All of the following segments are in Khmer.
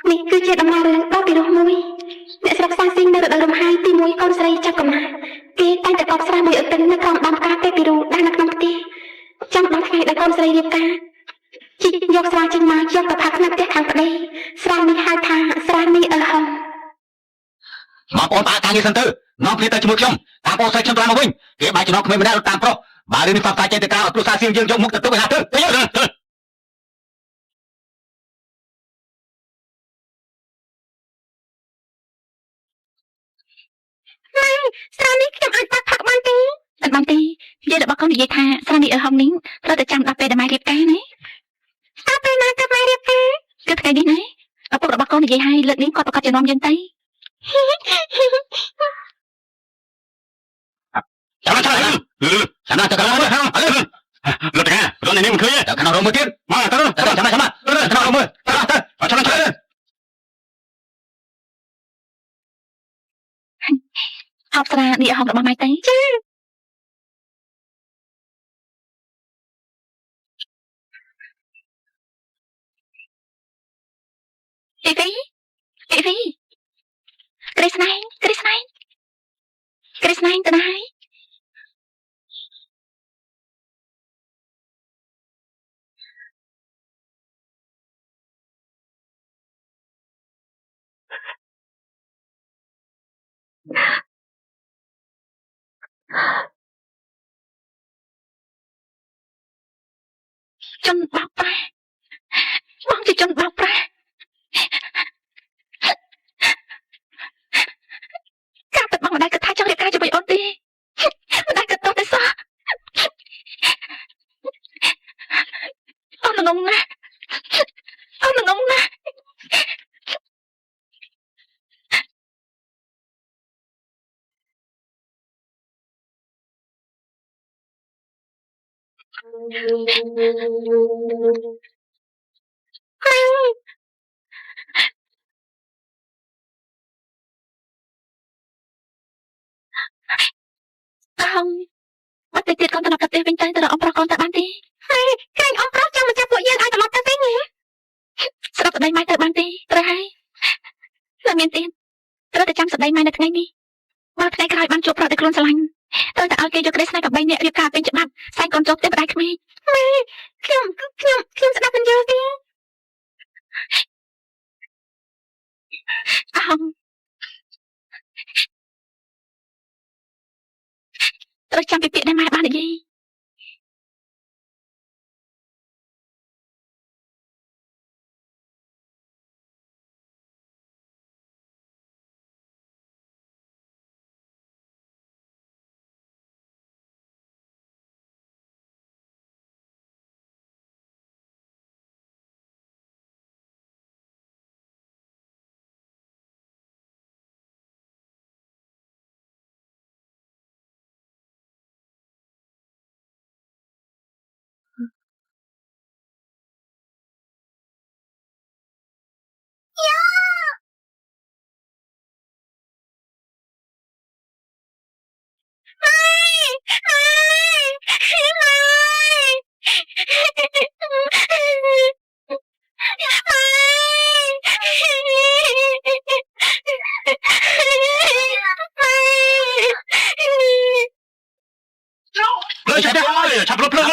នេះគឺជាដំណើររឿងដ៏ពិរោះមួយអ្នកស្រុកសាស៊ីងនៅរដូវរំហាយទី1កូនស្រីចាប់កំណើតគេតែងតែកប់ស្រះមួយឧទិននៅក្រោមដើមផ្កាទេពីរੂដែលនៅក្នុងផ្ទះចាំដល់ថ្ងៃដែលកូនស្រីរៀបការជីកយកស្រាចេញមកយកទៅផាក់ក្នុងផ្ទះខាងប្តីស្រានេះហៅថាស្រានេះហំមកបងប្អូនការងារសិនទៅនាំគ្នាទៅជាមួយខ្ញុំតាមបងស្រីខ្ញុំត្រឡប់មកវិញគេបាយចំណងក្មេងម្នាក់តាមប្រុសបើរឿងនេះផ្សព្វផ្សាយចេញទៅក្រៅឲ្យគ្រួសារសៀងយើងយកមុខទៅទុកឯណាទៅយកស្រានេះខ្ញុំអាចផាក់បានទេមិនបានទេនិយាយរបស់កូននិយាយថាស្រានេះហំនេះត្រូវតែចាំដល់ពេលដែលម៉ែរៀបការណាដល់ពេលណាទៅម៉ែរៀបការគឺថ្ងៃនេះណាឪពុករបស់កូននិយាយឲ្យលើកនេះគាត់ប្រកាសជានាំយើងទៅចាំទៅចាំទៅក្រោយលើកតារត់នេះមិនឃើញតែក្នុងរោងមួយទៀតមកទៅចាំក្នុងរោងមួយទៅចាំទៅអបស្រានេះហំរបស់ម៉ែទៅចាអីវីក្រេស្នែងទៅណាហើយជនបោកប្រាស់បងជាជនបោកប្រាស់កាលតែបងម្ដាយគិតថាចង់រៀបការជាមួយអូនទេម្ដាយគិតទៅតែសោះអូនងងណាអត់ទៅទៀតកូនត្រឡប់ទៅផ្ទះវិញទៅរកអ៊ំប្រុសកូនទៅបានទេហើយក្រែងអ៊ំប្រុសចង់មកចាប់ពួកយើងឲ្យត្រឡប់ទៅវិញហ៎ស្ដាប់ប្តីម៉ែទៅបានទេត្រូវហើយនៅមានទៀតត្រូវតែចាំស្ដីម៉ែនៅថ្ងៃនេះបើថ្ងៃក្រោយបានជួបប្រុសដែលខ្លួនស្រឡាញ់ត្រូវតែឲ្យគេយកក្តីស្នេហ៍8នាក់រៀបការពេញច្បាប់សែងកូនចូលផ្ទះម្ដាយក្មេងម៉ែខ្ញុំស្ដាប់មិនយល់ទេអហំត្រូវចាំពីពាក្យដែលម៉ែបាននិយាយចាប់លុបចាំ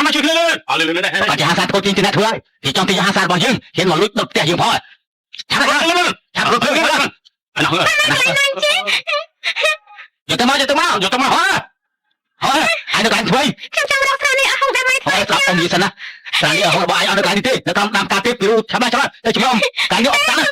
មកជួយគ្នាអើលើនេះបាច់ហាសាតកូនជាអ្នកធ្វើហើយគេចង់ទីហាសារបស់យើងហ៊ានមកលួចដុតផ្ទះយើងផងឆាប់រត់ទៅអានោះយកទៅមកហើយហើយនៅកន្លែងធ្វើខ្ញុំចង់រកស្រានេះអស់ដែរម៉ែហើយស្លាប់អស់នេះសិនណាស្រានេះអស់របស់ឯងអត់នៅកន្លែងនេះទេនៅតាមការទេពីរូឆាប់ទៅជាមួយកាញ់យកស្រានេះ